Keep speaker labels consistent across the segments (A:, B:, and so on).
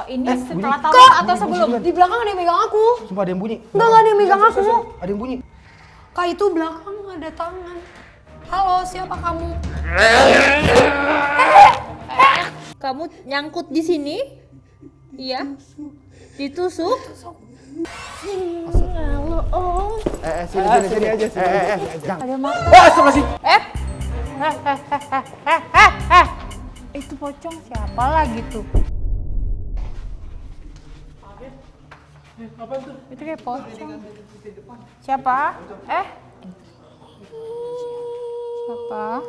A: Ini setelah
B: bunyi.
A: tahu atau sebelum?
B: Bunyi.
C: Di belakang ada yang megang aku.
B: Sumpah ada yang bunyi.
C: Enggak ada yang megang aku.
B: Ada yang bunyi.
C: Kak, itu belakang ada tangan. Halo, siapa kamu?
A: Kamu nyangkut di sini? Iya. Ditusuk? Halo, Om.
B: Sini aja. Jangan.
A: Ada mata.
B: Sama sih.
A: Itu pocong siapa lagi tuh?
B: Apa tuh?
A: Itu kayak pocong. Siapa? Siapa?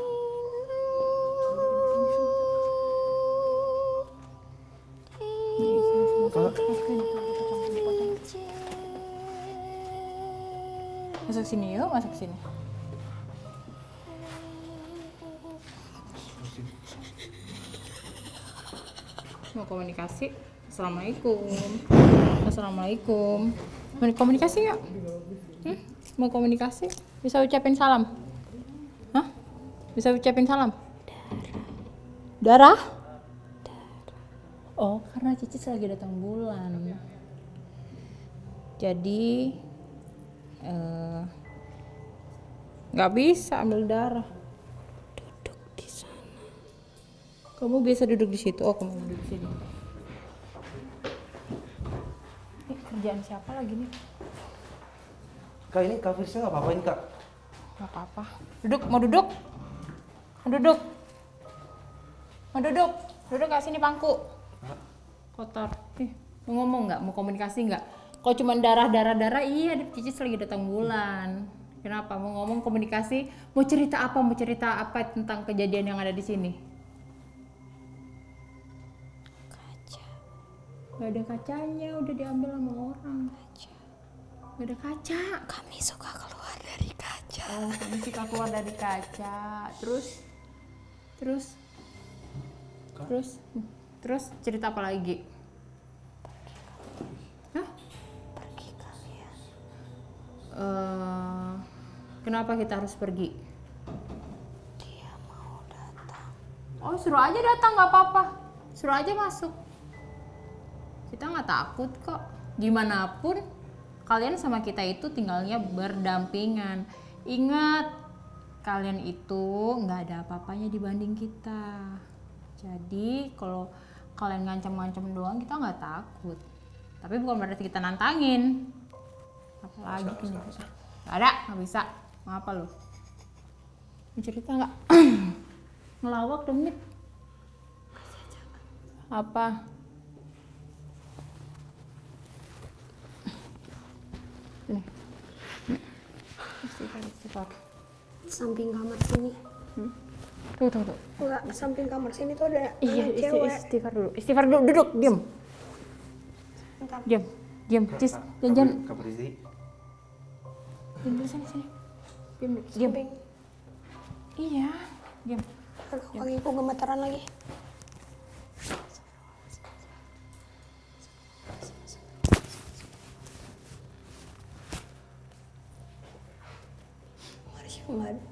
A: Masuk sini yuk, masuk sini. Mau komunikasi? Assalamualaikum. Assalamualaikum. Mau komunikasi nggak? Mau komunikasi? Bisa ucapin salam? Hah? Bisa ucapin salam? Darah? Oh, karena Cici lagi datang bulan. Jadi nggak bisa ambil darah. Duduk di sana. Kamu bisa duduk di situ. Oh, kamu duduk di sini. Ini kerjaan siapa lagi nih?
B: Kak, ini Kak Firsa nggak apa-apain Kak?
A: Gak apa-apa. Duduk, mau duduk? Mau duduk? Mau duduk? Duduk gak sini pangku? Kotor. Mau ngomong nggak? Mau komunikasi nggak? Kalau cuma darah, iya Cici lagi datang bulan. Kenapa? Mau ngomong komunikasi? Mau cerita apa? Mau cerita apa tentang kejadian yang ada di sini? Kaca. Gak ada kacanya, udah diambil sama orang. Kaca. Gak ada kaca.
C: Kami suka keluar dari kaca.
A: Oh, kami suka keluar dari kaca. Terus cerita apa lagi? Hah?
C: Pergi kalian.
A: Kenapa kita harus pergi?
C: Dia mau datang.
A: Oh, suruh aja datang, nggak apa-apa. Suruh aja masuk. Kita nggak takut kok. Gimana pun kalian sama kita itu tinggalnya berdampingan. Ingat, kalian itu nggak ada apa-apanya dibanding kita. Jadi kalau kalian ngancam-ngancam doang, kita nggak takut. Tapi bukan berarti kita nantangin. Apalagi ini bisa. Gak ada, nggak bisa. Mau apa lo? Mau cerita nggak? Ngelawak dong, Mit. Apa? Nih. Istighfar.
C: Samping kamar sini.
A: Tuh.
C: Enggak, samping kamar sini tuh ada
A: Iya,
C: cewek.
A: istighfar dulu. Duduk, diam.
C: Bentar.
A: Diam. Cis, jangan.
B: Kak Firzi.
A: Diam dulu sini. Diam.
C: Samping.
A: Iya, diam.
C: Kakiku gemeteran lagi. Marsha enggak ada.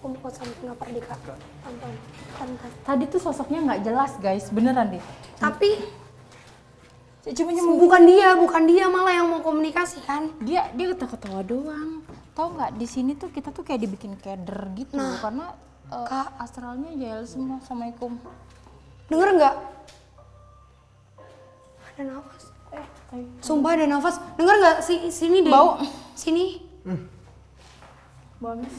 C: Aku mau ke samping kamar di kak. Tante.
A: Tadi tuh sosoknya nggak jelas, guys. Beneran deh.
C: Tapi
A: Cuma
C: bukan dia malah yang mau komunikasi kan?
A: dia ketawa-ketawa doang. Tahu nggak, di sini tuh kita tuh kayak dibikin keder gitu, karena
C: Kak.
A: astralnya jail semua. Assalamualaikum.
C: Denger nggak? Ada nafas. Sumpah ada nafas. Denger nggak? Sini deh.
A: Bau.
C: Sini.
A: Bagus.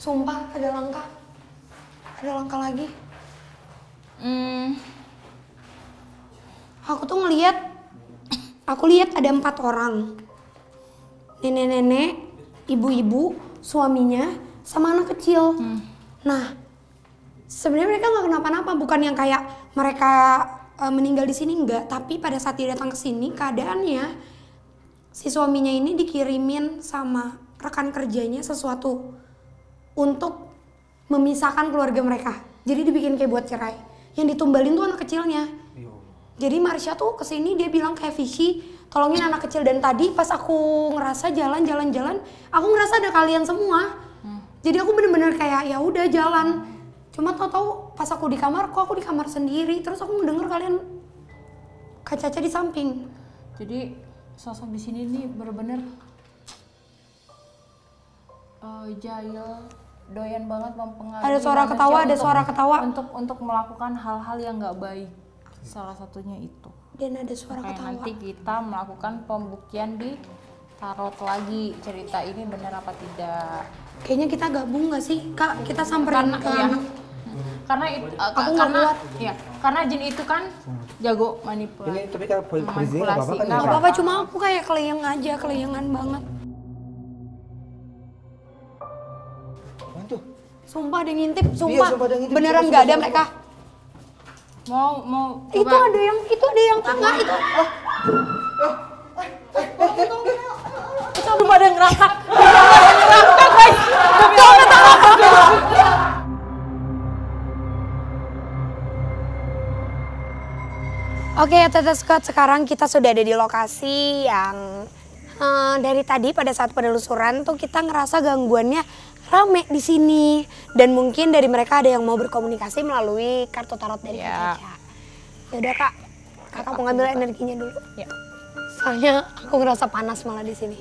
C: Sumpah ada langkah. Ada langkah lagi. Aku lihat ada 4 orang. Nenek-nenek, ibu-ibu, suaminya, sama anak kecil. Nah, sebenarnya mereka nggak kenapa-napa, bukan yang kayak mereka meninggal di sini, enggak. Tapi pada saat dia datang ke sini, keadaannya si suaminya ini dikirimin sama rekan kerjanya sesuatu untuk memisahkan keluarga mereka. Jadi dibikin kayak buat cerai. Yang ditumbalin tuh anak kecilnya. Jadi Marsha tuh kesini, dia bilang kayak Vichy, tolongin anak kecil. Dan tadi pas aku ngerasa jalan-jalan, aku ngerasa ada kalian semua. Jadi aku bener-bener kayak ya udah jalan. Cuma tahu-tahu pas aku di kamar, kok aku di kamar sendiri. Terus aku mendengar kalian Kak Caca di samping.
A: Jadi sosok di sini nih bener-bener jahil, doyan banget mempengaruhi.
C: Ada suara
A: manusia
C: ketawa, ada suara ketawa.
A: Untuk melakukan hal-hal yang nggak baik. Salah satunya itu.
C: Dan ada suara
A: Kayak
C: ketawa.
A: nanti kita melakukan pembuktian di tarot lagi, cerita ini benar apa tidak.
C: Kayaknya kita gabung gak sih Kak? Kita samperin ke
A: Iya.
C: anak.
A: Karena
C: Aku nggak kuat.
A: iya, karena jin itu kan jago manipulasi.
B: Ini tapi kalau polisi nggak apa-apa kan ya?
C: Gak
B: Kak?
C: apa-apa, cuma aku kayak keleyang aja, keleyangan banget.
B: Apaan tuh?
C: Sumpah ada yang ngintip, sumpah.
B: sumpah ada yang ngintip.
C: Beneran
B: Sumpah,
C: gak ada
B: sumpah.
C: mereka.
A: Mau
C: Itu
A: coba.
C: ada yang tengah itu.
A: Coba ada yang ngerangkak.
C: Oke ya Tete Scott, sekarang kita sudah ada di lokasi yang dari tadi pada saat penelusuran tuh kita ngerasa gangguannya rame di sini. Dan mungkin dari mereka ada yang mau berkomunikasi melalui kartu tarot dari Kak
A: Ya.
C: Caca. Yaudah Kak, Kakak mau ngambil energinya dulu.
A: Ya.
C: Soalnya aku ngerasa panas malah di sini.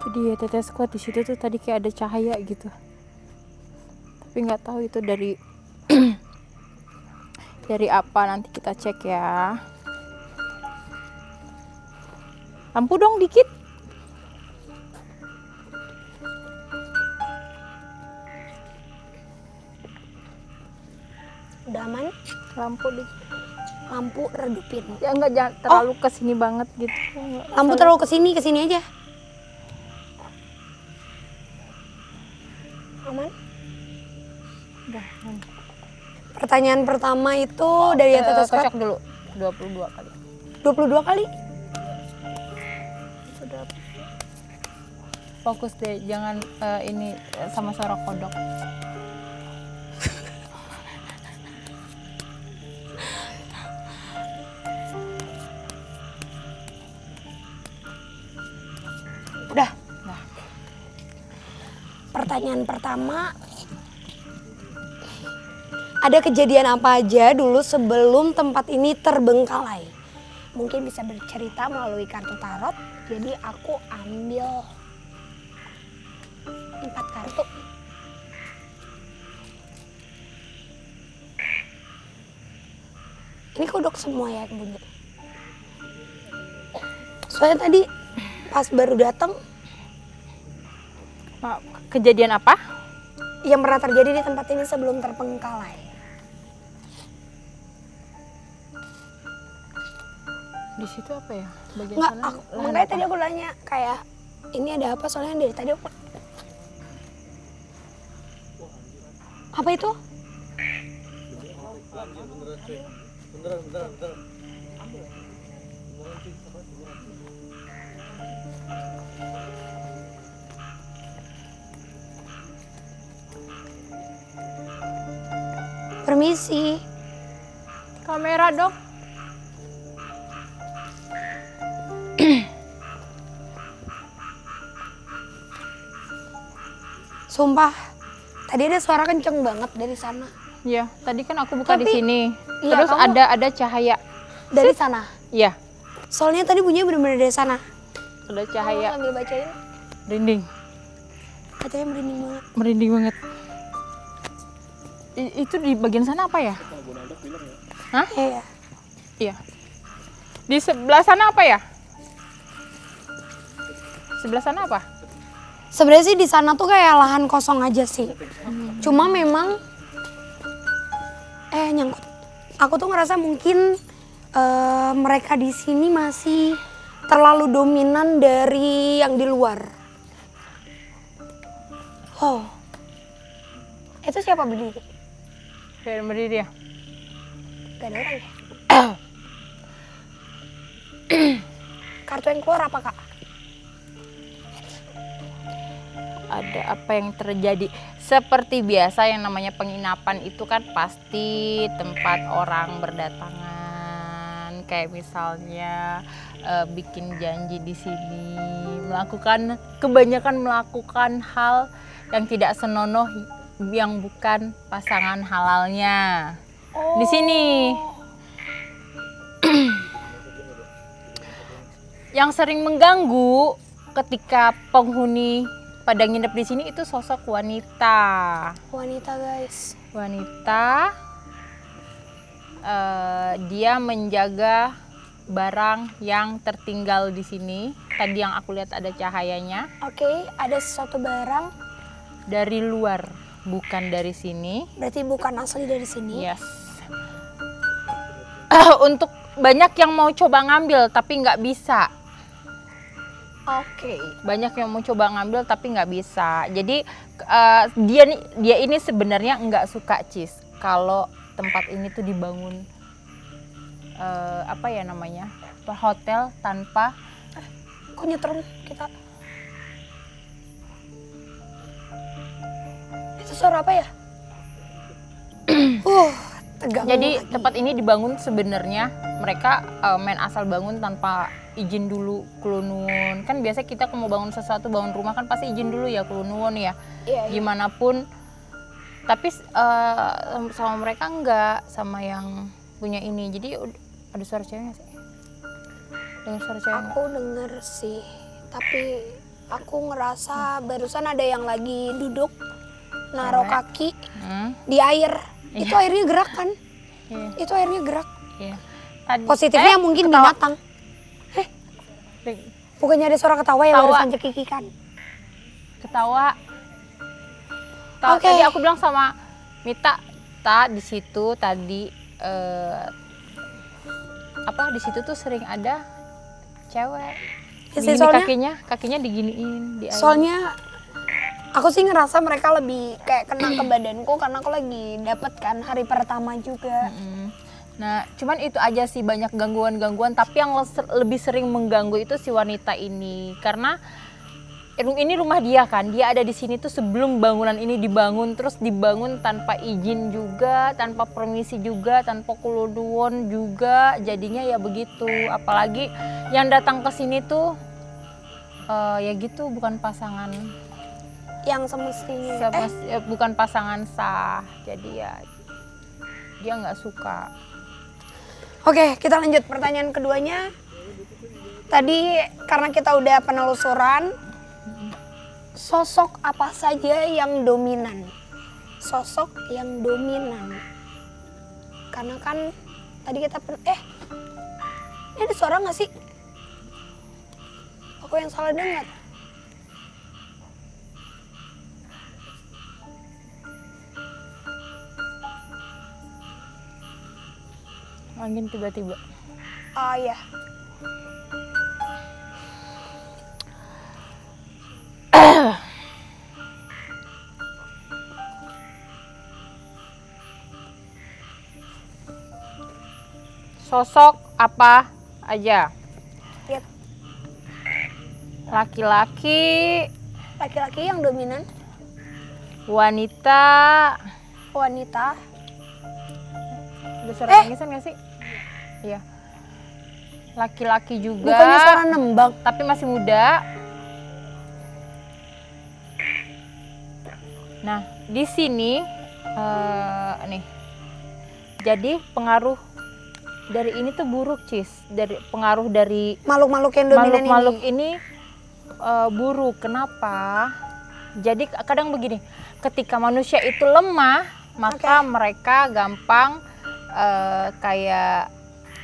A: Jadi ya Tete Squad di situ tuh tadi kayak ada cahaya gitu. Tapi nggak tahu itu dari dari apa, nanti kita cek ya. Lampu dong dikit.
C: Udah aman?
A: Lampu dikit.
C: Lampu redupin.
A: Ya enggak jangan terlalu kesini banget gitu.
C: Lampu terlalu kesini aja. Aman?
A: Udah.
C: Pertanyaan pertama itu dari Tete Scott.
A: Kocok dulu 22 kali.
C: 22 kali?
A: Sudah. Fokus deh, jangan ini sama suara kodok.
C: Udah.
A: Nah,
C: Pertanyaan pertama, ada kejadian apa aja dulu sebelum tempat ini terbengkalai? Mungkin bisa bercerita melalui kartu tarot. Jadi aku ambil 4 kartu. Ini kodok semua ya yang bunyi. Soalnya tadi pas baru datang
A: kejadian apa?
C: yang pernah terjadi di tempat ini sebelum terbengkalai.
A: Di situ apa ya? Bagian
C: Enggak,
A: sana lahan
C: makanya
A: apa?
C: tadi aku nanya kayak ini ada apa, soalnya dari tadi aku apa itu? Permisi.
A: Kamera dong.
C: Sumpah, tadi ada suara kenceng banget dari sana.
A: Iya, tadi kan aku buka di
C: Tapi,
A: sini.
C: iya,
A: Terus
C: kamu-
A: ada cahaya.
C: Dari sana.
A: Iya,
C: Soalnya tadi bunyinya bener-bener dari sana.
A: ada
C: Kamu
A: cahaya.
C: sambil bacain.
A: Merinding.
C: Katanya merinding banget.
A: Merinding banget. Itu di bagian sana apa ya? Hah?
C: Iya.
A: Iya. Di sebelah sana apa ya? Sebelah sana apa?
C: Sebenarnya sih di sana tuh kayak lahan kosong aja sih. Cuma memang nyangkut. Aku tuh ngerasa mungkin mereka di sini masih terlalu dominan dari yang di luar. Oh. Itu siapa berdiri?
A: Kayak berdiri ya?
C: Gak ada orang ya? Kartu yang keluar apa, Kak?
A: Ada apa yang terjadi? Seperti biasa yang namanya penginapan itu kan pasti tempat orang berdatangan. Kayak misalnya bikin janji di sini, kebanyakan melakukan hal yang tidak senonoh yang bukan pasangan halalnya. Di sini. Yang sering mengganggu ketika penghuni pada nginep di sini itu sosok wanita.
C: Wanita, guys.
A: Wanita, dia menjaga barang yang tertinggal di sini. Tadi yang aku lihat ada cahayanya
C: Oke, ada sesuatu barang.
A: dari luar, bukan dari sini.
C: Berarti bukan asli dari sini.
A: Yes. Untuk banyak yang mau coba ngambil tapi nggak bisa.
C: Oke.
A: Banyak yang mau coba ngambil tapi nggak bisa. Jadi dia ini sebenarnya nggak suka Cis kalau tempat ini tuh dibangun apa ya namanya, hotel tanpa.
C: Kok nyetrum kita? Itu suara apa ya? Tegang.
A: Jadi
C: lagi.
A: tempat ini dibangun sebenarnya mereka main asal bangun tanpa izin dulu kulunun. Kan biasa kita kalau mau bangun sesuatu, bangun rumah kan pasti izin dulu ya kulunun ya.
C: Iya, iya.
A: Gimana pun. Tapi sama mereka enggak, sama yang punya ini. Jadi ada suara cewek nggak sih? Dengar suara cewek nggak?
C: Aku denger sih, tapi aku ngerasa barusan ada yang lagi duduk naruh
A: Cewek.
C: kaki
A: Hmm,
C: di air.
A: Iya.
C: Itu airnya gerak kan?
A: iya,
C: Itu airnya gerak.
A: iya. Tadi,
C: Positifnya mungkin
A: ketawa.
C: binatang. Bukannya ada suara ketawa ya
A: Ketawa.
C: barusan cekikikan.
A: Ketawa.
C: Oke.
A: Tadi aku bilang sama Mita, di situ tadi di situ tuh sering ada cewek.
C: Ya sih,
A: Begini kakinya diginiin di air.
C: Soalnya aku sih ngerasa mereka lebih kayak kena ke badanku karena aku lagi dapet kan hari pertama juga.
A: Nah, cuman itu aja sih, banyak gangguan-gangguan. Tapi yang lebih sering mengganggu itu si wanita ini, karena ini rumah dia kan. Dia ada di sini tuh sebelum bangunan ini dibangun, terus dibangun tanpa izin juga, tanpa permisi juga, tanpa kuludon juga. Jadinya ya begitu. Apalagi yang datang ke sini tuh ya gitu, bukan pasangan.
C: Yang semestinya.
A: Bukan pasangan sah. Jadi ya dia nggak suka.
C: Oke, kita lanjut pertanyaan keduanya. Tadi karena kita udah penelusuran, sosok apa saja yang dominan? Sosok yang dominan. Karena kan tadi kita ini ada suara nggak sih? Aku yang salah dengar.
A: Angin tiba-tiba.
C: Oh iya.
A: Sosok apa aja?
C: Lihat,
A: Laki-laki,
C: laki-laki yang dominan,
A: wanita,
C: wanita,
A: Ada suara tangisan nggak sih? Iya. Laki-laki juga.
C: Bukannya suara nembang.
A: Tapi masih muda. Nah, di sini nih. Jadi pengaruh dari ini tuh buruk, Cis. Dari pengaruh dari
C: Makhluk-makhluk yang dominan
A: makhluk-makhluk ini buruk. Kenapa? Jadi kadang begini, ketika manusia itu lemah, maka mereka gampang kayak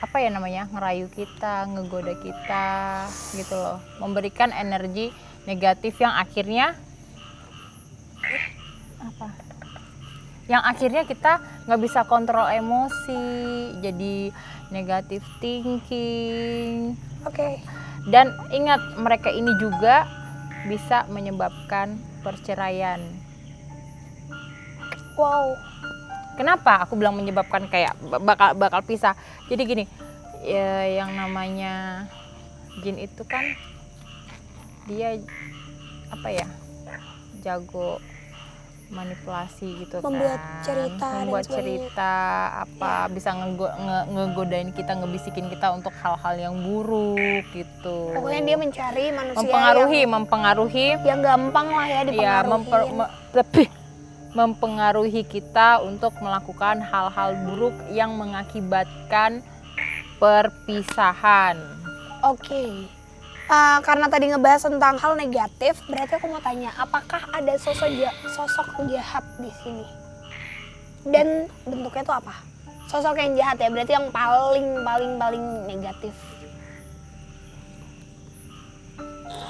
A: apa ya namanya, ngerayu kita, ngegoda kita, gitu loh, memberikan energi negatif yang akhirnya apa? Yang akhirnya kita nggak bisa kontrol emosi, jadi negative thinking.
C: Oke.
A: Dan ingat, mereka ini juga bisa menyebabkan perceraian.
C: Wow.
A: Kenapa aku bilang menyebabkan, kayak bakal pisah? Jadi gini, ya, yang namanya jin itu kan dia apa ya, jago manipulasi gitu,
C: Membuat
A: kan,
C: cerita dan
A: membuat
C: sebagainya.
A: cerita apa, bisa ngegodain kita, ngebisikin kita untuk hal-hal yang buruk gitu.
C: Pokoknya dia mencari manusia
A: mempengaruhi
C: yang gampang lah ya
A: ya,
C: dipengaruhi.
A: mempengaruhi kita untuk melakukan hal-hal buruk yang mengakibatkan perpisahan.
C: Oke. Karena tadi ngebahas tentang hal negatif, berarti aku mau tanya, apakah ada sosok jahat di sini? Dan bentuknya itu apa? Sosok yang jahat ya, berarti yang paling negatif.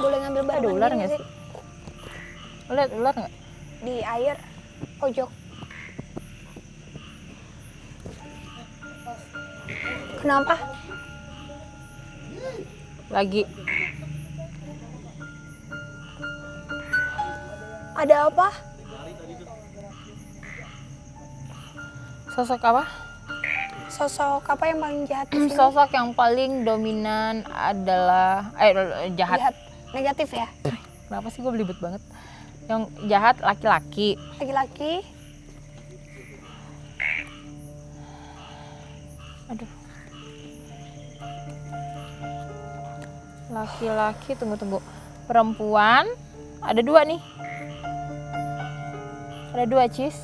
C: Boleh ngambil barang
A: Ada ular nggak sih? Lihat ular nggak?
C: Di air pojok. Kenapa?
A: Lagi.
C: Ada apa?
A: Sosok apa?
C: Sosok apa yang paling jahat di sini?
A: Sosok yang paling dominan adalah jahat.
C: Jahat. Negatif ya?
A: Kenapa sih gue belibet banget? Yang jahat laki-laki.
C: Laki-laki.
A: Aduh. Laki-laki, tunggu. Perempuan, ada 2 nih. Ada 2, Cis.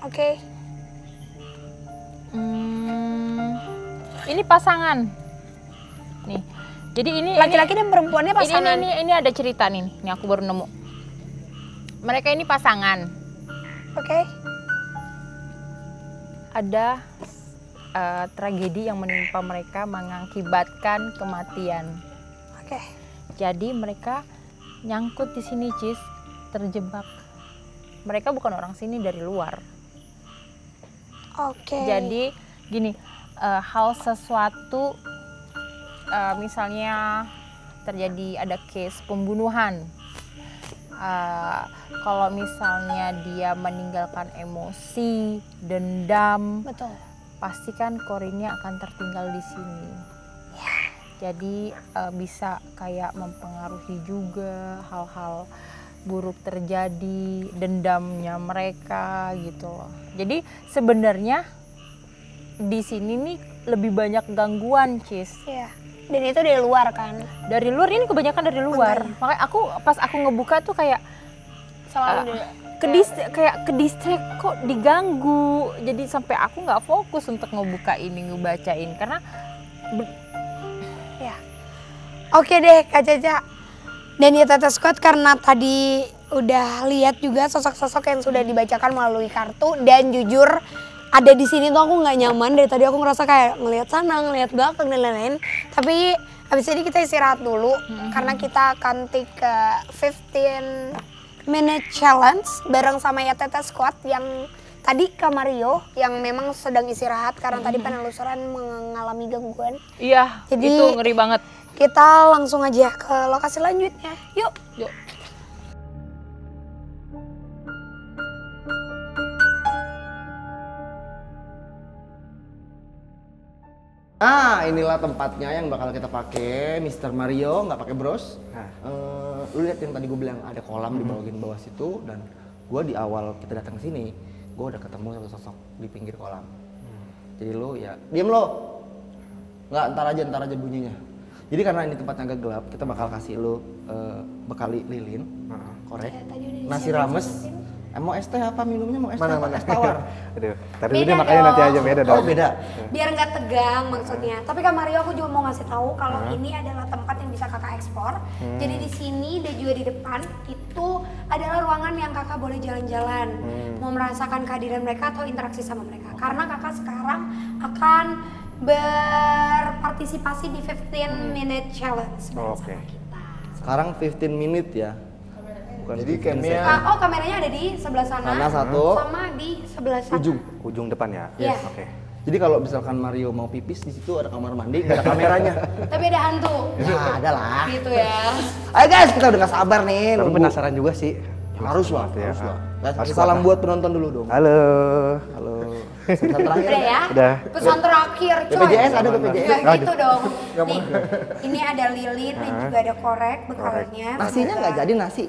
C: Oke.
A: Ini pasangan. Nih. Jadi ini
C: Laki-laki dan perempuannya pasangan.
A: Ini ada cerita nih. Nih aku baru nemu. Mereka ini pasangan.
C: Oke.
A: Ada tragedi yang menimpa mereka mengakibatkan kematian.
C: Oke.
A: Jadi mereka nyangkut di sini, Cis, terjebak. Mereka bukan orang sini, dari luar.
C: Oke.
A: Jadi gini, hal sesuatu misalnya terjadi ada case pembunuhan. Kalau misalnya dia meninggalkan emosi, dendam,
C: Betul.
A: pasti kan korinnya akan tertinggal di sini. Jadi bisa kayak mempengaruhi juga hal-hal buruk terjadi, dendamnya mereka gitu loh. Jadi sebenarnya di sini nih lebih banyak gangguan, Cis.
C: Iya. Dan itu dari luar kan?
A: Dari luar, ini kebanyakan dari luar. Makanya pas aku ngebuka tuh kayak
C: Selalu
A: ke distract, kok diganggu. Jadi sampai aku nggak fokus untuk ngebuka ini, ngebacain karena
C: ya. Oke deh Kak Caca. Dan ya Tete Squad, karena tadi udah lihat juga sosok-sosok yang sudah dibacakan melalui kartu, dan jujur ada di sini tuh aku nggak nyaman. Dari tadi aku ngerasa kayak ngelihat sana, ngelihat belakang dan lain-lain. Tapi habis ini kita istirahat dulu karena kita akan take ke 15-minute challenge bareng sama ya Tete Squad yang tadi Kak Mario yang memang sedang istirahat karena tadi penelusuran mengalami gangguan.
A: iya,
C: Jadi
A: itu ngeri banget.
C: kita langsung aja ke lokasi selanjutnya. Yuk.
A: Yuk.
B: Nah, inilah tempatnya yang bakal kita pakai, Mr. Mario, nggak pakai bros. Nah, lu lihat yang tadi gue bilang ada kolam di bawah situ, dan gue di awal kita datang ke sini, gue udah ketemu satu sosok di pinggir kolam. Jadi lu ya diem lo. Nggak, ntar aja bunyinya. Jadi karena ini tempatnya agak gelap, kita bakal kasih lu bekali lilin, korek, nasi rames. Mau es teh apa minumnya? Mau es teh apa? Es tawar?
D: Aduh, tadi ini makanya nanti aja beda dong.
B: Oh beda.
C: Biar nggak tegang maksudnya. Tapi Kak Mario aku juga mau ngasih tahu kalau ini adalah tempat yang bisa Kakak eksplor. Jadi di sini dan juga di depan itu adalah ruangan yang Kakak boleh jalan-jalan, mau merasakan kehadiran mereka atau interaksi sama mereka. Karena Kakak sekarang akan berpartisipasi di 15 minute challenge sama kita.
B: Sekarang 15 minute ya. Bukan
D: jadi
B: 15
D: camnya
C: Oh, kameranya ada di sebelah sana.
B: Sana satu.
C: Sama di sebelah sana.
D: ujung depan ya.
C: Iya.
D: Oke.
B: Jadi kalau misalkan Mario mau pipis di situ ada kamar mandi, nggak ada kameranya.
C: Tapi ada hantu.
B: Ya ada lah.
C: Gitu ya.
B: Ayo guys, kita udah nggak sabar nih.
D: Tapi
B: nunggu.
D: penasaran juga sih.
B: Harus lah,
D: Ya.
B: harus lah. Guys,
D: Harus
B: salam
D: lah.
B: buat penonton dulu dong.
D: Halo.
B: Halo. Pesan terakhir.
C: Udah ya?
D: Udah.
C: Pesan terakhir, coy.
B: BPJS ada BPJS.
C: Nggak gitu dong. Nih, ini ada lilin dan juga ada korek bekalnya.
B: Nasinya nggak jadi nasi.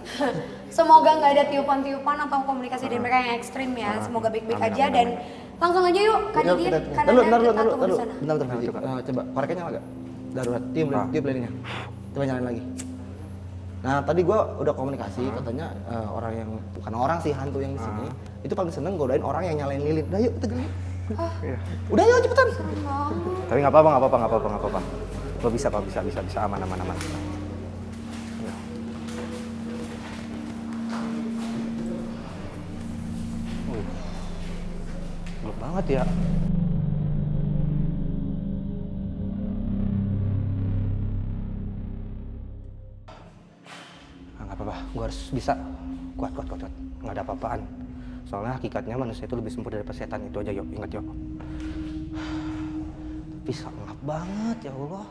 C: Semoga nggak ada tiupan-tiupan atau komunikasi dari mereka yang ekstrim ya. Semoga baik-baik aja dan langsung aja yuk Kak Didin. Karena
B: Ntar
C: kita tunggu di sana.
B: Bentar, coba koreknya nyala nggak? Darurat, tiup lilinnya. Coba nyalain lagi. Nah tadi gua udah komunikasi, katanya orang yang, bukan orang sih, hantu yang di sini itu paling seneng godain orang yang nyalain lilin. Udah yuk kita jalan. Udah yuk cepetan.
D: Tapi nggak apa-apa. Lo bisa aman. Gelap banget ya. Nggak apa-apa, gue harus bisa kuat. Nggak ada apa-apaan. Soalnya hakikatnya manusia itu lebih sempurna dari setan, itu aja yuk, ingat yuk. Tapi sangat banget ya Allah.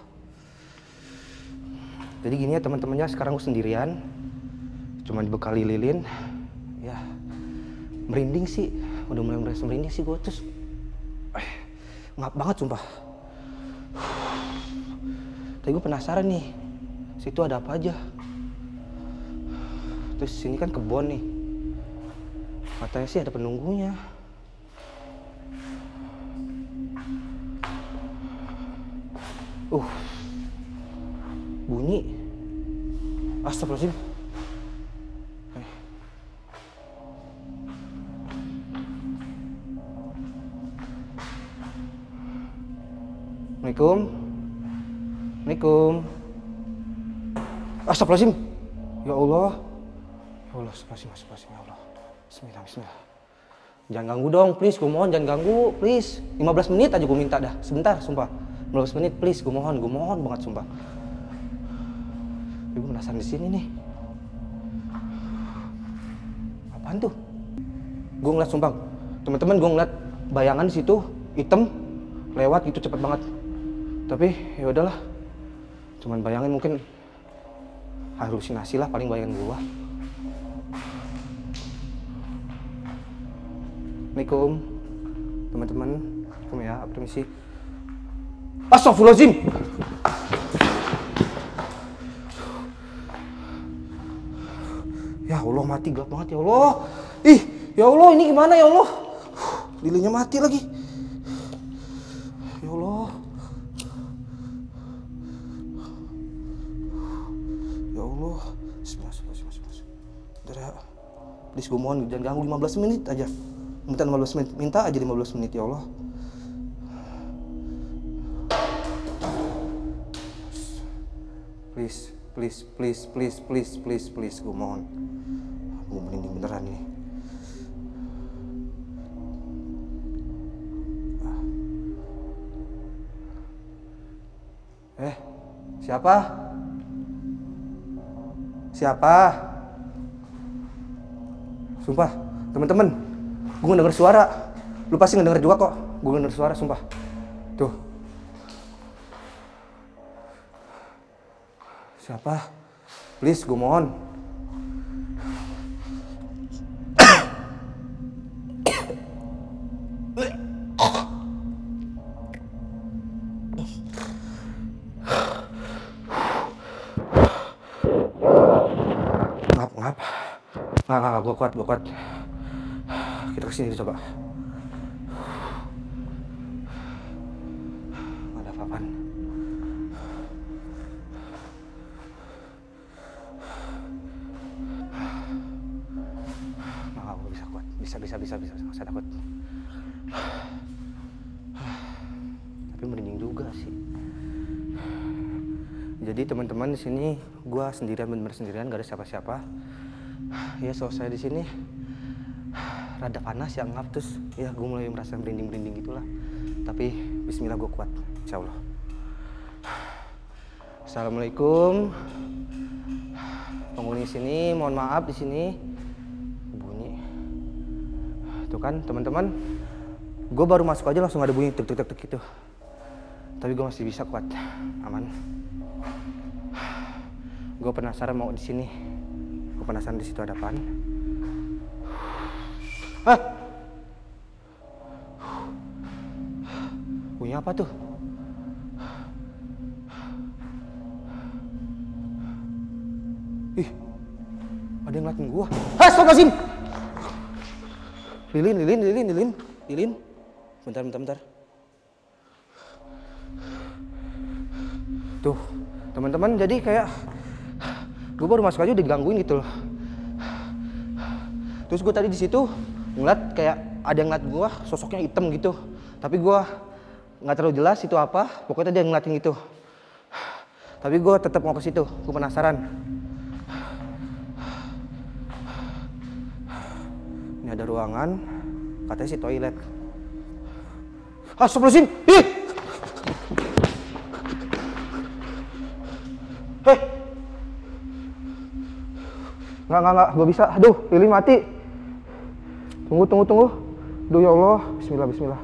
D: Jadi gini ya teman-temannya, sekarang gue sendirian, cuma dibekali lilin, ya merinding sih, udah mulai merasa merinding sih gue, terus ngap banget sumpah. Tapi gue penasaran nih, situ ada apa aja. Terus sini kan kebun nih, katanya sih ada penunggunya. Bunyi. Astagfirullahaladzim. Assalamualaikum. Astagfirullahaladzim. Ya Allah. Ya Allah, astagfirullahaladzim ya Allah. Bismillah. Jangan ganggu dong, please. Gue mohon jangan ganggu, please. 15 menit aja gue minta dah. Sebentar, sumpah. 15 menit, please. Gue mohon banget, sumpah. Gue penasaran di sini nih. Apaan tuh? Gue ngeliat, sumpah. Teman-teman, gue ngeliat bayangan di situ, hitam, lewat gitu cepet banget. Tapi ya udahlah. Cuman bayangin, mungkin halusinasi lah paling bayangan gua. Assalamualaikum teman-teman, assalamualaikum ya, permisi. Astagfirullahaladzim. Ya Allah, mati, gelap banget ya Allah. Ih, ya Allah, ini gimana ya Allah? Lilinnya mati lagi. Ya Allah. Ya Allah. Bismillahirrahmanirrahim. Udah ya. Please gue mohon jangan ganggu 15 menit aja. Minta aja 15 menit ya Allah. Please gue mohon. Gue merinding beneran ini. Siapa? Sumpah, teman-teman, gue ngedenger suara. Lu pasti ngedenger juga kok. Gue ngedenger suara, sumpah. Tuh. Siapa? Please, gue mohon. Ngap. Gue kuat. Kita kesini coba. Maaf, Avan. Maaf, gue bisa kuat. Bisa. Nggak usah takut. Tapi merinding juga sih. Jadi teman-teman di sini gue sendirian, bener-bener sendirian, gak ada siapa-siapa. Ya selesai di sini rada panas ya, ngap, terus ya gue mulai merasa merinding gitulah. Tapi Bismillah, gue kuat, Insya Allah. Assalamualaikum. Penghuni sini, mohon maaf di sini bunyi. Tuh kan teman-teman, gue baru masuk aja langsung ada bunyi tek gitu. Tapi gue masih bisa kuat, aman. Gue penasaran mau di sini. Gue penasaran di situ ada apaan. Bunyi apa tuh? Ih, ada yang ngeliatin gua. Astagfirullahaladzim! Lilin. Bentar. Tuh, teman-teman, jadi kayak gue baru masuk aja udah digangguin gitu loh. Terus gue tadi di situ ngeliat kayak ada yang ngeliat gue, sosoknya hitam gitu. Tapi gue nggak terlalu jelas itu apa. Pokoknya tadi yang ngeliatin gitu. Tapi gue tetap mau ke situ. Gue penasaran. Ini ada ruangan. Katanya sih toilet. Astagfirullahaladzim! Ih! Nggak, gue bisa. Aduh, lilin mati. Tunggu. Aduh ya Allah, Bismillah.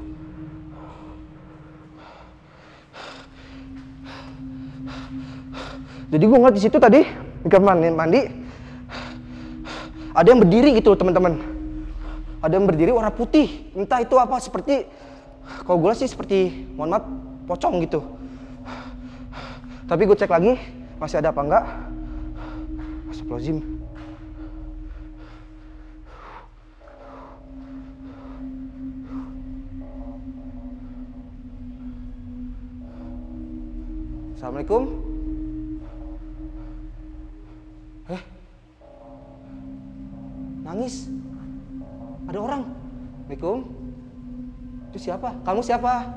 D: Jadi gue ngeliat di situ tadi di kamar mandi ada yang berdiri gitu teman-teman. Ada yang berdiri warna putih. Entah itu apa, seperti kalau gue sih seperti, mohon maaf, pocong gitu. Tapi gue cek lagi masih ada apa enggak. Astagfirullahaladzim. Assalamualaikum. Nangis. Ada orang. Assalamualaikum. Itu siapa? Kamu siapa?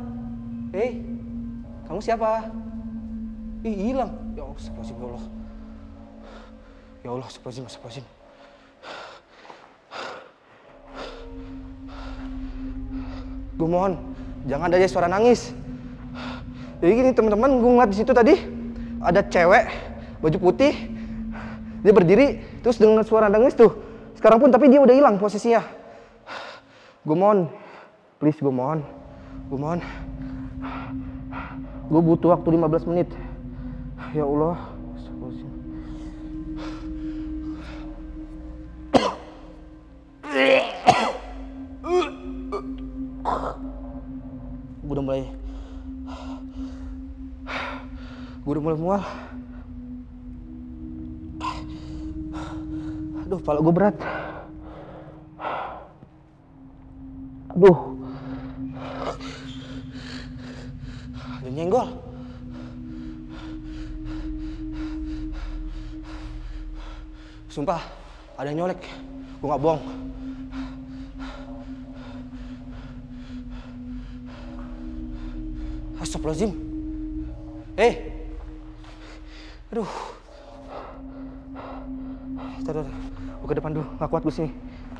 D: Kamu siapa? Ih, hilang. Ya Allah, astagfirullahaladzim, ya Allah. Ya Allah, astagfirullahaladzim. Gue mohon, jangan ada suara nangis. Jadi gini teman-teman, gue ngeliat di situ tadi ada cewek baju putih, dia berdiri terus dengan suara nangis tuh. Sekarang pun tapi dia udah hilang posisinya. Gue mohon, please, gue mohon. Gue butuh waktu 15 menit. Ya Allah. Gue udah mulai mual. Aduh, kepala gue berat. Aduh. Ada nyenggol. Sumpah, ada yang nyolek. Gue gak bohong. Astagfirullahaladzim. Aduh. Bentar. Gue ke depan dulu, gak kuat gue sini.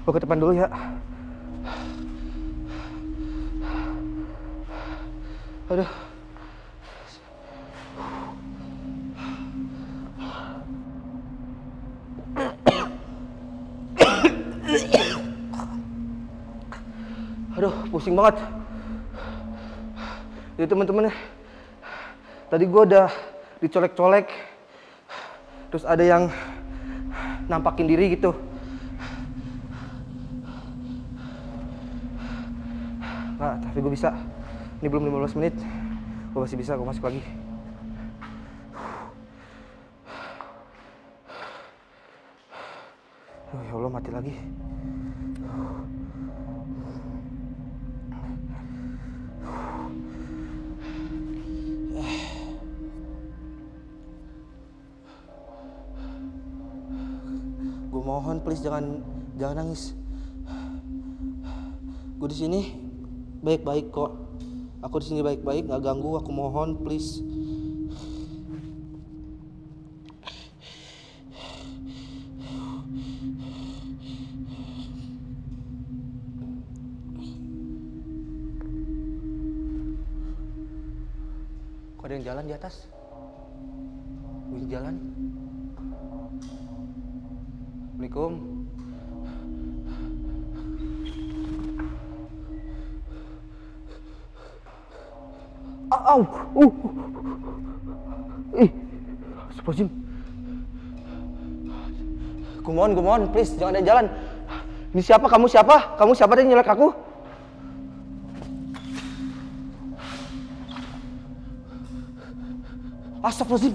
D: Gue ke depan dulu ya. Aduh. Aduh, pusing banget. Jadi teman-teman, tadi gue udah dicolek-colek, terus ada yang nampakin diri gitu. Nah, tapi gue bisa. Ini belum 15 menit. Gue masih bisa, gue masuk lagi. Oh, ya Allah, mati lagi. mohon please jangan nangis. Gue di sini baik-baik kok. Aku di sini baik-baik, nggak ganggu. Aku mohon please. Kok ada yang jalan di atas? Yang jalan. Assalamualaikum. Au. Astagfirullahaladzim. Gumohon, please jangan ada jalan. Ini siapa? Kamu siapa? Kamu siapa tadi nyelek aku? Astagfirullahaladzim.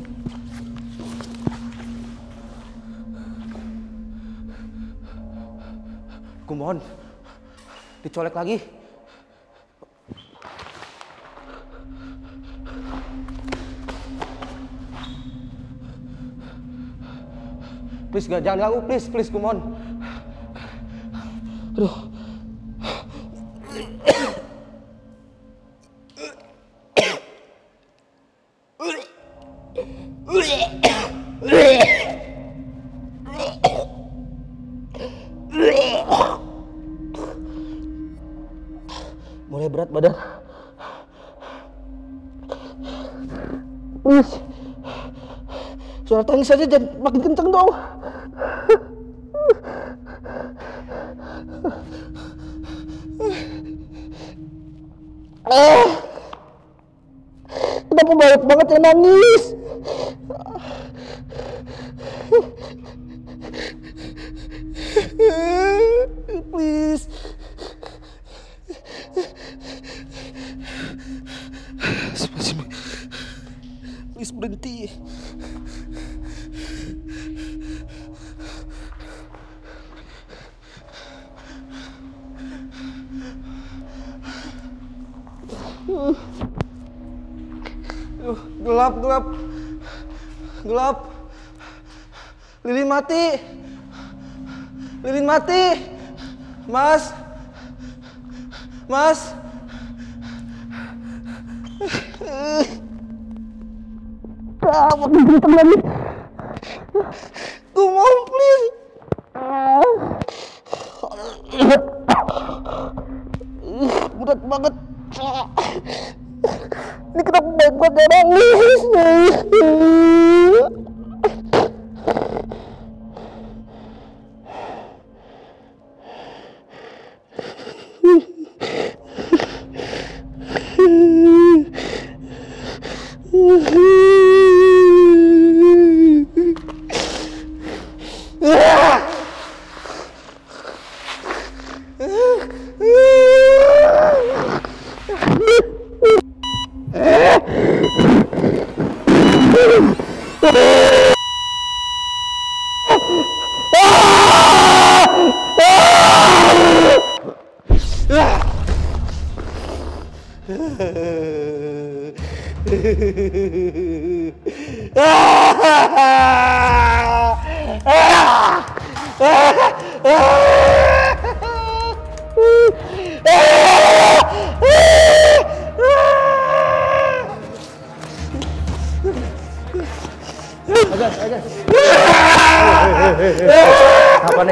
D: Gumohon. Dicolek lagi. Please jangan ganggu, please kumohon. Aduh. Mulai berat badan. Please. Suara tangis saja jangan makin kenceng dong. Kenapa banyak banget yang nangis? Please. Please berhenti. Gelap. Lilin mati. Mas. Makin kenceng lagi. Come on, please. Berat banget. Ini kenapa baik banget gak nangis?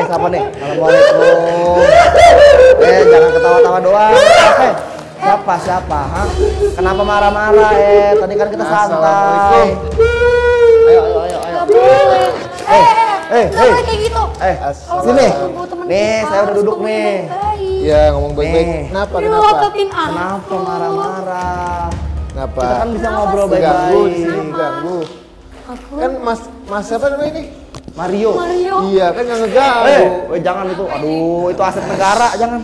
D: Siapa nih? Assalamualaikum. Jangan ketawa-tawa doang. Siapa? Hah? Kenapa marah-marah? Tadi kan kita santai. Ayo.
C: Gak boleh. Gak boleh kayak gitu.
D: Sini. Nih, saya udah duduk nih.
E: Iya, ngomong baik-baik. Kenapa?
D: Kenapa marah-marah?
E: Kenapa?
D: Kita kan bisa ngobrol baik-baik.
E: Ganggu. Kan mas siapa namanya ini?
D: Mario.
E: Iya, kan nggak ngeganggu.
D: Jangan itu. Aduh, itu aset negara, jangan.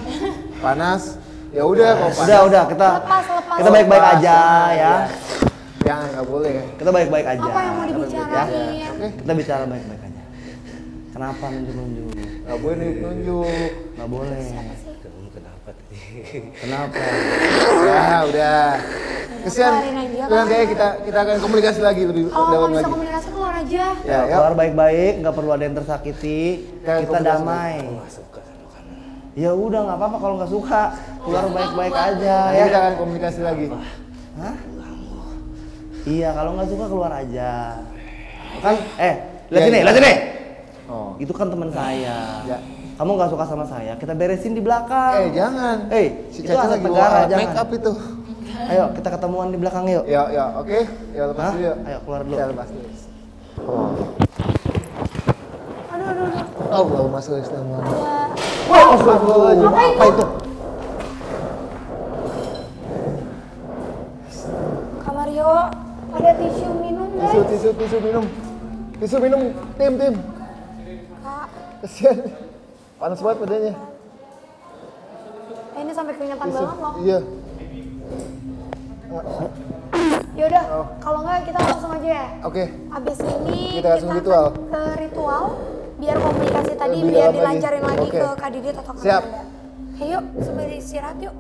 E: Panas. Ya udah, kalau panas.
D: Udah, kita baik-baik aja ya.
E: Jangan, nggak boleh.
D: Kita baik-baik aja.
C: Apa yang mau dibicarain?
D: Ya. Kita bicara baik-baik aja. Kenapa nunjuk-nunjuk?
E: Nggak boleh nunjuk.
D: Nggak boleh. Kenapa?
E: Ya udah. Kesian. Nanti kita akan komunikasi lagi lebih
C: Kalau
E: dalam
C: nggak bisa
E: lagi.
C: komunikasi keluar aja. aja.
B: Ya, keluar baik-baik, nggak perlu ada yang tersakiti. Kita damai. Ya udah nggak apa-apa kalau nggak suka. Keluar baik-baik aja
E: Nanti
B: ya.
E: kita akan komunikasi lagi.
B: Hah? Iya, kalau nggak suka keluar aja. Kan, lihat sini.
E: Oh.
B: Itu kan teman saya.
E: Ya.
B: Kamu nggak suka sama saya, kita beresin di belakang.
E: Jangan.
B: Si
E: Si
B: itu
E: Caca
B: aset
E: lagi
B: negara,
E: bawa
B: jangan.
E: make up itu.
B: Ayo, kita ketemuan di belakang yuk.
E: Ya, oke. Ya lepas
B: Hah?
E: dulu yuk.
B: Ayo, keluar dulu.
E: Ya lepas dulu.
C: Aduh.
E: Allahumma sholli ala Muhammad.
C: Wah,
E: Apa itu?
C: Kak Mario, ada tisu minum guys.
E: Tisu minum. Tisu minum, tim.
C: Kak,
E: Kesian. Panas banget badannya.
C: ini sampai keringetan banget loh.
E: Iya.
C: Yaudah, kalau nggak kita langsung aja ya.
E: Oke.
C: Abis ini
E: Kita langsung ritual.
C: akan ke ritual biar komunikasi tadi
E: Lebih
C: biar
E: dalam lagi.
C: dilancarin lagi
E: Oke.
C: ke Kak Didit atau Kak
E: Siap.
C: Nanda. Yuk, sambil istirahat yuk.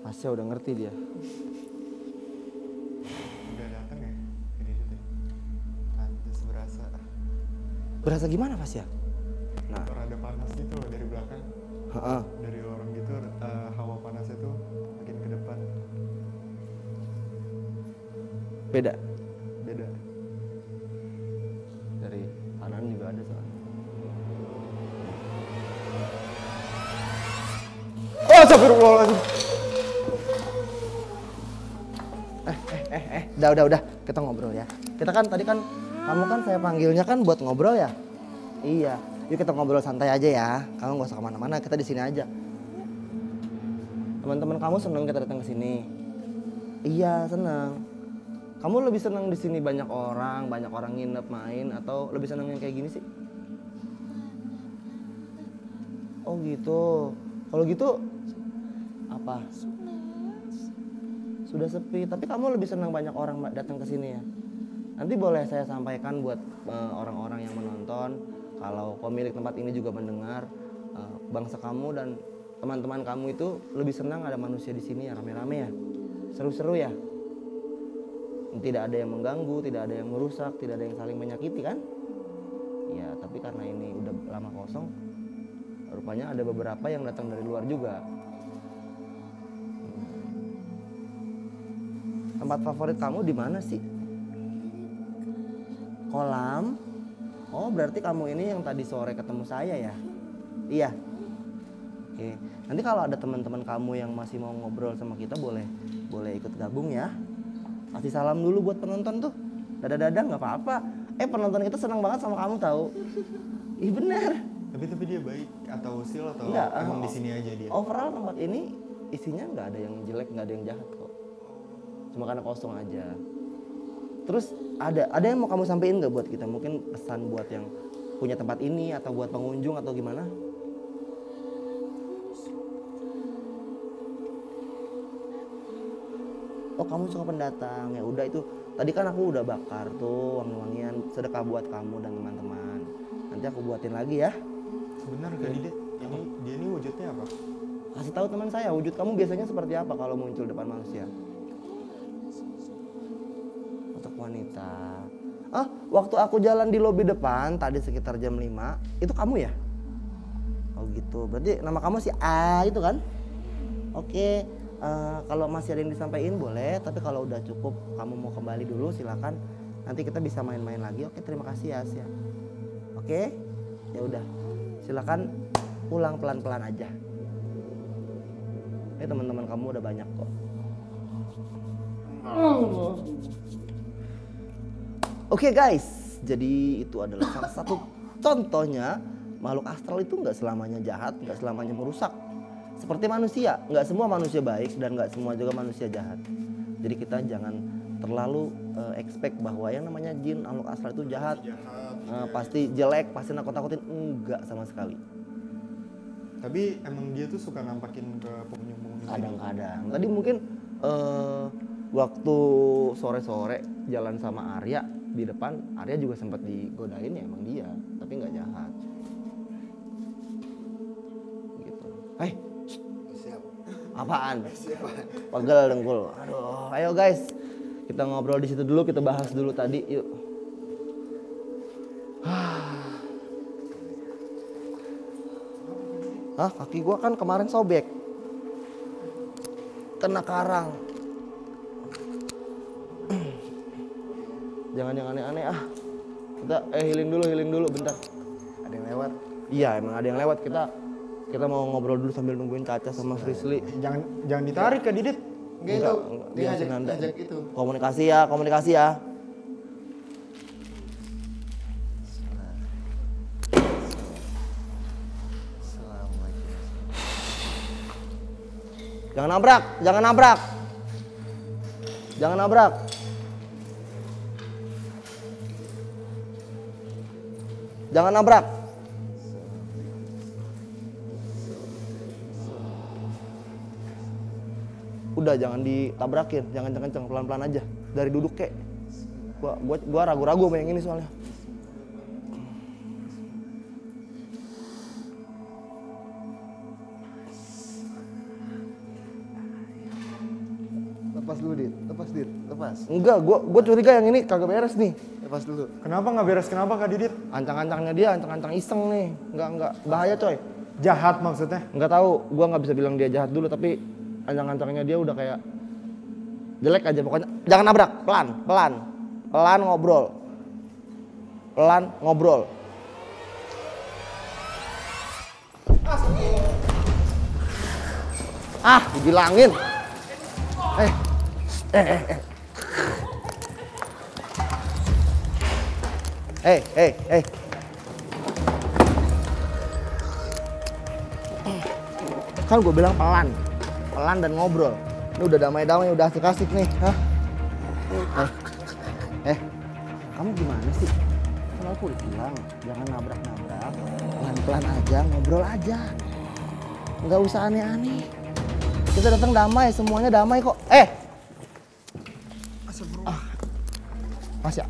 B: Masnya udah ngerti dia.
F: Udah datang ya? Ini dia. Pantes berasa.
B: Berasa gimana Fasya? Nah,
F: Rada panas gitu loh dari belakang.
B: heeh.
F: Dari lorong gitu, hawa panasnya tuh makin ke depan.
B: Beda.
F: Beda.
B: Dari kanan juga ada soalnya.
E: Oh, astagfirullahaladzim.
B: Udah. Kita ngobrol ya. Kita kan tadi kan, kamu kan saya panggilnya kan buat ngobrol ya? Iya. Yuk kita ngobrol santai aja ya. Kamu gak usah kemana-mana, kita di sini aja. Teman-teman kamu seneng kita datang ke sini? Iya, seneng. Kamu lebih seneng di sini banyak orang nginep main, atau lebih seneng yang kayak gini sih? Oh gitu. Kalau gitu apa? Sudah sepi, tapi kamu lebih senang banyak orang datang ke sini ya. Nanti boleh saya sampaikan buat orang-orang yang menonton, kalau pemilik tempat ini juga mendengar, bangsa kamu dan teman-teman kamu itu lebih senang ada manusia di sini ya, rame-rame ya, seru-seru ya. Tidak ada yang mengganggu, tidak ada yang merusak, tidak ada yang saling menyakiti kan? Ya, tapi karena ini udah lama kosong, rupanya ada beberapa yang datang dari luar juga. Tempat favorit kamu di mana sih? Kolam? Oh, berarti kamu ini yang tadi sore ketemu saya ya? Iya. Oke. Nanti kalau ada teman-teman kamu yang masih mau ngobrol sama kita boleh ikut gabung ya. Kasih salam dulu buat penonton tuh. Dadah-dadah nggak apa-apa. Penonton kita senang banget sama kamu tahu. Ih bener.
F: Tapi dia baik atau usil atau
B: Enggak,
F: emang di sini aja dia?
B: Overall tempat ini isinya nggak ada yang jelek, nggak ada yang jahat kok. Cuma karena kosong aja. Terus ada yang mau kamu sampaikan nggak buat kita? Mungkin pesan buat yang punya tempat ini atau buat pengunjung atau gimana? Oh kamu suka pendatang, ya udah itu tadi kan aku udah bakar tuh wangi-wangian sedekah buat kamu dan teman-teman. Nanti aku buatin lagi ya.
F: Benar Kak Didit, dia ini wujudnya apa?
B: Kasih tahu teman saya, wujud kamu biasanya seperti apa kalau muncul depan manusia? Untuk wanita. Waktu aku jalan di lobi depan tadi sekitar jam 5, itu kamu ya? Oh gitu, berarti nama kamu si A itu kan? Oke. Kalau masih ada yang disampaikan boleh, tapi kalau udah cukup kamu mau kembali dulu silakan. Nanti kita bisa main-main lagi. Oke, terima kasih ya Asia. Oke, ya udah. Silakan pulang pelan-pelan aja. Ini teman-teman kamu udah banyak kok. Oke guys, jadi itu adalah salah satu contohnya makhluk astral itu nggak selamanya jahat, nggak selamanya merusak. Seperti manusia, nggak semua manusia baik dan nggak semua juga manusia jahat. Jadi kita jangan terlalu expect bahwa yang namanya jin, makhluk astral itu jahat, pasti jelek, pasti nakut-nakutin. Enggak sama sekali.
F: Tapi emang dia tuh suka nampakin ke pengunjung-pengunjung.
B: Kadang-kadang. Tadi mungkin waktu sore-sore jalan sama Arya di depan, Arya juga sempat digodain ya emang dia, tapi nggak jahat. Gitu. Hei. Apaan? Pegel dengkul. Aduh, ayo guys. Kita ngobrol di situ dulu, kita bahas dulu tadi, yuk. Kaki gua kan kemarin sobek. Kena karang. Jangan yang aneh-aneh ah. Kita healing dulu bentar.
F: Ada yang lewat.
B: Iya, emang ada yang lewat. Kita mau ngobrol dulu sambil nungguin Caca sama Frisly.
F: Jangan ditarik Kak Didit.
B: Enggak,
E: dia
B: biarin Anda.
E: ngajak itu.
B: Komunikasi ya. Jangan nabrak. Jangan nabrak. Udah jangan ditabrakin, jangan kenceng, pelan-pelan aja. Dari duduk kek. Gua ragu-ragu sama yang ini soalnya.
E: Lepas dulu Dit, lepas.
B: Enggak, gua curiga yang ini kagak beres nih.
E: Lepas dulu.
F: Kenapa nggak beres? Kenapa Kak Didit?
B: Ancang-ancangnya dia, ancang-ancang iseng nih. Enggak, bahaya coy.
F: Jahat maksudnya?
B: Enggak tahu, gua nggak bisa bilang dia jahat dulu, tapi ancang-ancangnya dia udah kayak jelek aja pokoknya. Jangan nabrak, pelan ngobrol. Dibilangin. Kan gue bilang pelan dan ngobrol. Ini udah damai-damai, udah asik-asik nih. Kamu gimana sih? Kan aku udah bilang jangan nabrak-nabrak, pelan-pelan aja, ngobrol aja. Nggak usah aneh-aneh. Kita datang damai, semuanya damai kok. Mas ya.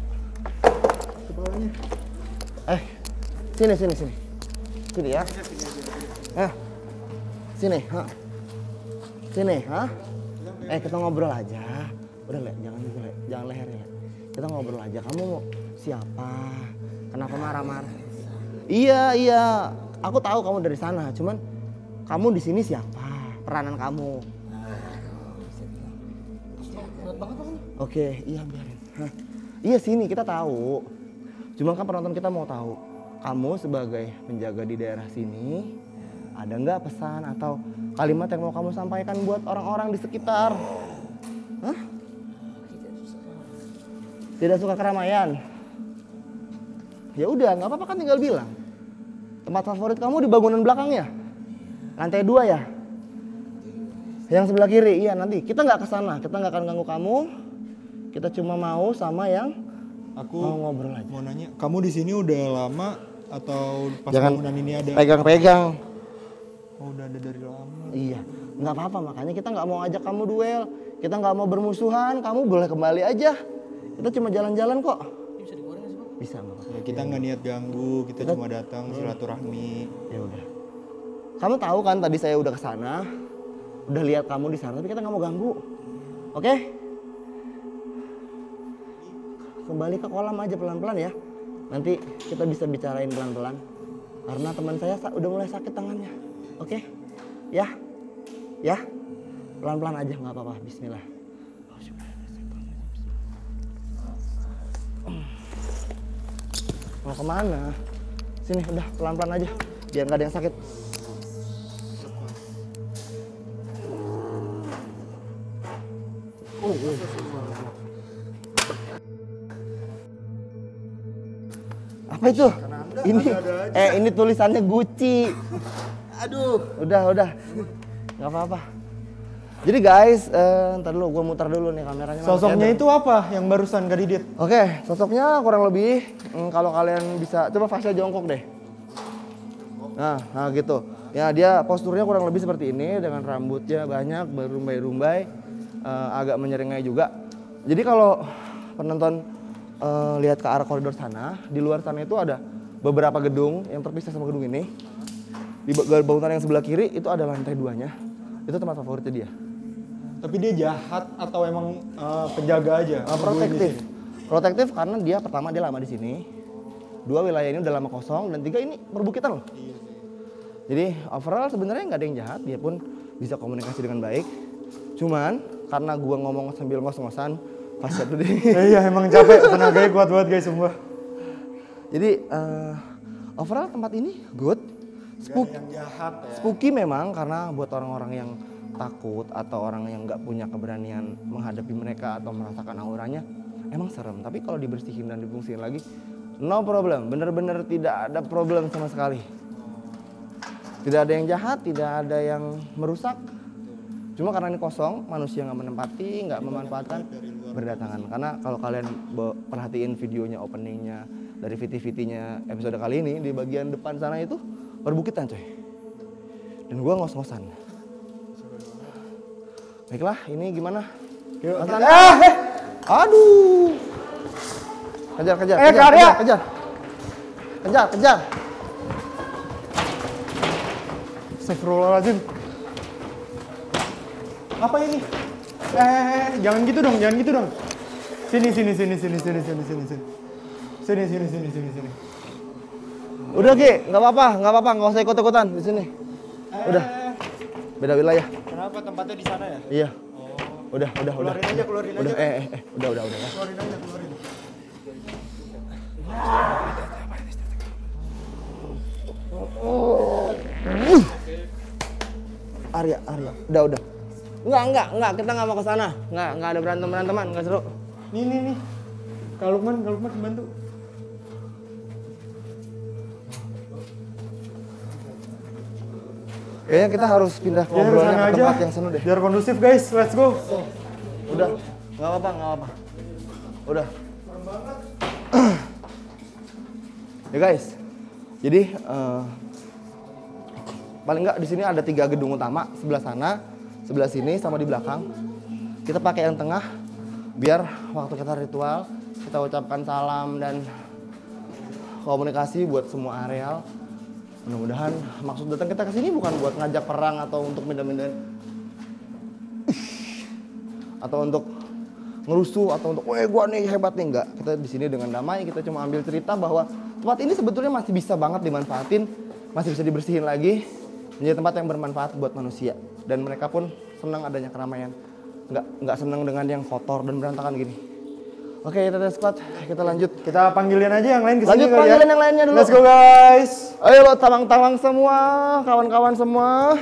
B: Sini. Sini ya. Sini, kita ngobrol aja. Udah jangan leher ya. Kita ngobrol aja. Kamu siapa? Kenapa marah-marah? Iya. Aku tahu kamu dari sana. Cuman kamu di sini siapa? Peranan kamu. Oke, iya biarin. Iya sini kita tahu. Cuma kan penonton kita mau tahu. Kamu sebagai penjaga di daerah sini, ada nggak pesan atau kalimat yang mau kamu sampaikan buat orang-orang di sekitar? Tidak suka keramaian? Ya udah, nggak apa-apa kan tinggal bilang. Tempat favorit kamu di bangunan belakangnya? Lantai 2 ya? Yang sebelah kiri, iya nanti. Kita nggak kesana, kita nggak akan ganggu kamu. Kita cuma mau sama yang
F: Aku
B: mau ngobrol aja.
F: mau nanya, kamu di sini udah lama atau pas
B: Jangan
F: bangunan ini ada?
B: pegang-pegang.
F: Oh, udah ada dari lama.
B: Iya, nggak apa-apa, makanya kita nggak mau ajak kamu duel, kita nggak mau bermusuhan, kamu boleh kembali aja. Kita cuma jalan-jalan kok. Bisa digoreng nggak sih, Bang? Bisa, Bang.
F: Ya, kita nggak niat ganggu, kita cuma datang silaturahmi.
B: Ya udah. Kamu tahu kan tadi saya udah kesana, udah lihat kamu di sana, tapi kita nggak mau ganggu. Oke? Kembali ke kolam aja pelan-pelan ya. Nanti kita bisa bicarain pelan-pelan. Karena teman saya udah mulai sakit tangannya. Oke? Ya? Ya? Pelan-pelan aja, nggak apa-apa. Bismillah. Mau kemana? Sini, udah pelan-pelan aja. Biar nggak ada yang sakit. Apa itu? Ini tulisannya Gucci. Aduh. Udah. Nggak apa-apa. Jadi guys, ntar dulu gue muter dulu nih kameranya.
F: Sosoknya itu apa yang barusan Kak Didit?
B: Oke, sosoknya kurang lebih kalau kalian bisa coba Fasya jongkok deh. Nah gitu. Ya dia posturnya kurang lebih seperti ini dengan rambutnya banyak berumbai-rumbai, agak menyeringai juga. Jadi kalau penonton lihat ke arah koridor sana, di luar sana itu ada beberapa gedung yang terpisah sama gedung ini. Di bangunan yang sebelah kiri itu ada lantai 2-nya. Itu tempat favoritnya dia.
F: Tapi dia jahat atau emang penjaga aja?
B: Protektif karena dia pertama dia lama di sini. 2 wilayah ini udah lama kosong dan 3 ini perbukitan loh. Jadi overall sebenarnya nggak ada yang jahat, dia pun bisa komunikasi dengan baik. Cuman karena gua ngomong sambil ngos-ngosan, Fasya tuh deh.
F: Iya emang capek, tenaganya kuat banget guys semua.
B: Jadi overall tempat ini good. Spooky memang karena buat orang-orang yang takut atau orang yang nggak punya keberanian menghadapi mereka atau merasakan auranya, emang serem. Tapi kalau dibersihin dan difungsiin lagi, no problem. Bener-bener tidak ada problem sama sekali. Tidak ada yang jahat, tidak ada yang merusak. Cuma karena ini kosong, manusia nggak menempati, nggak memanfaatkan, berdatangan. Karena kalau kalian perhatiin videonya, openingnya, dari VT-VT-nya episode kali ini, di bagian depan sana itu perbukitan coy. Dan gua ngos-ngosan. Baiklah, ini gimana?
F: Yuk,
B: Aduh. Kejar.
F: Astagfirullahaladzim. Apa ini? Jangan gitu dong. Sini. Sini.
B: Udah Ki, nggak apa-apa, nggak usah ikut-ikutan di sini. Udah, beda wilayah.
F: Kenapa tempatnya di sana ya?
B: Iya. Udah.
F: Keluarin aja.
B: Udah. Ya.
F: Keluarin.
B: Arya. Udah. Enggak, kita nggak mau ke sana. Enggak ada beranteman, enggak seru.
F: Nih. Kalau Lukman bantu.
B: Kayaknya kita harus pindah ngobrolnya ke tempat yang seru deh.
F: Biar kondusif guys, let's go.
B: Udah, nggak apa-apa. Udah. Ya guys, jadi paling nggak di sini ada 3 gedung utama, sebelah sana, sebelah sini, sama di belakang. Kita pakai yang tengah, biar waktu kita ritual, kita ucapkan salam dan komunikasi buat semua areal. Mudah-mudahan maksud datang kita ke sini bukan buat ngajak perang atau untuk mindahin atau untuk ngerusuh atau untuk gua nih hebat nih, enggak. Kita di sini dengan damai, kita cuma ambil cerita bahwa tempat ini sebetulnya masih bisa banget dimanfaatin, masih bisa dibersihin lagi, menjadi tempat yang bermanfaat buat manusia, dan mereka pun senang adanya keramaian. Enggak senang dengan yang kotor dan berantakan gini. Oke, kita squad, kita lanjut.
F: Kita panggilin aja yang lain kesini.
B: Lanjut panggilin yang lainnya dulu.
F: Let's go guys.
B: Ayo lo tawang-tawang semua, kawan-kawan semua.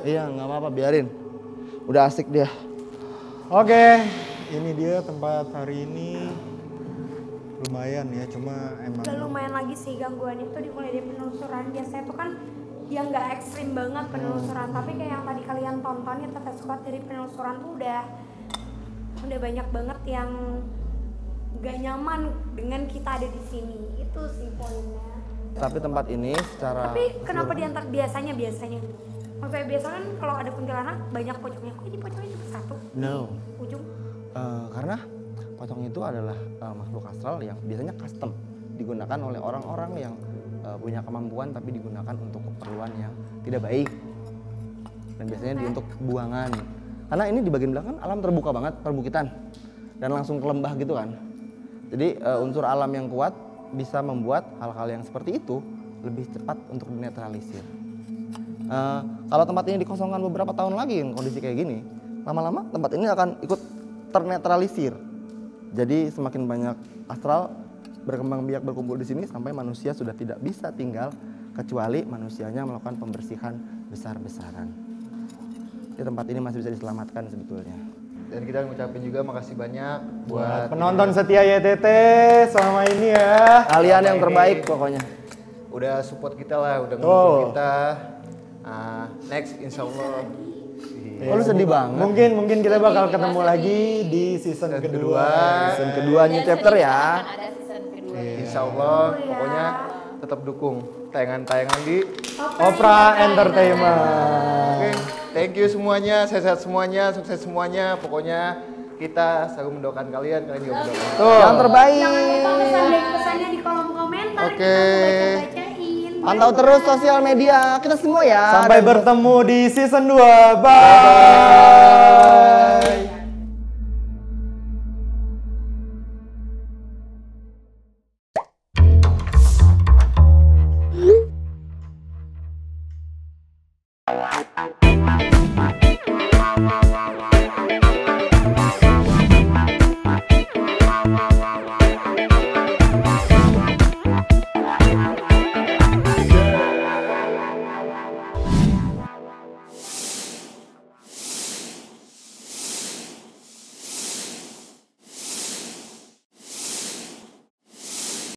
B: Iya, nggak apa-apa, biarin. Udah asik dia.
F: Oke, ini dia tempat hari ini. Lumayan ya, cuma emang.
C: Udah lumayan lagi sih gangguan itu dimulai dari penelusuran. Biasanya tuh kan yang nggak ekstrim banget penelusuran, tapi kayak yang tadi kalian tonton ya Tetes surat dari penelusuran tuh udah banyak banget yang gak nyaman dengan kita ada di sini. Itu sih poinnya.
B: Tapi tempat ini secara
C: Tapi kenapa diantar biasanya? Maksudnya biasa kan kalau ada kuntilanak banyak pocongnya. Kok ini pocongnya cuma satu?
B: No.
C: Ujung.
B: Karena pocong itu adalah makhluk astral yang biasanya custom digunakan oleh orang-orang yang punya kemampuan tapi digunakan untuk keperluan yang tidak baik. Dan biasanya untuk buangan. Karena ini di bagian belakang alam terbuka banget, perbukitan. Dan langsung ke lembah gitu kan. Jadi unsur alam yang kuat bisa membuat hal-hal yang seperti itu lebih cepat untuk dinetralisir. Kalau tempat ini dikosongkan beberapa tahun lagi kondisi kayak gini, lama-lama tempat ini akan ikut ternetralisir. Jadi semakin banyak astral berkembang biak berkumpul di sini sampai manusia sudah tidak bisa tinggal kecuali manusianya melakukan pembersihan besar-besaran. Di tempat ini masih bisa diselamatkan sebetulnya.
E: Dan kita ngucapin juga makasih banyak
F: Buat
E: buat
F: penonton setia YTT selama ini ya.
B: Kalian yang terbaik pokoknya.
E: udah support kita lah, udah ngedukung kita. Next insya Allah.
B: Oh, lu sedih banget.
F: Mungkin kita bakal ketemu lagi di season kedua.
B: Season kedua new chapter ya.
A: Ada season kedua.
E: Insya Allah pokoknya tetap dukung tayangan-tayangan di
F: Opera Entertainment.
E: Oke, thank you semuanya, sehat semuanya, sukses semuanya. Pokoknya kita selalu mendoakan kalian juga mendoakan.
B: Yang terbaik.
C: Jangan lupa pesan-pesannya di kolom komentar.
E: Oke.
C: Kita baca-bacain.
B: Pantau terus sosial media kita semua ya.
F: Sampai bertemu di season 2. Bye.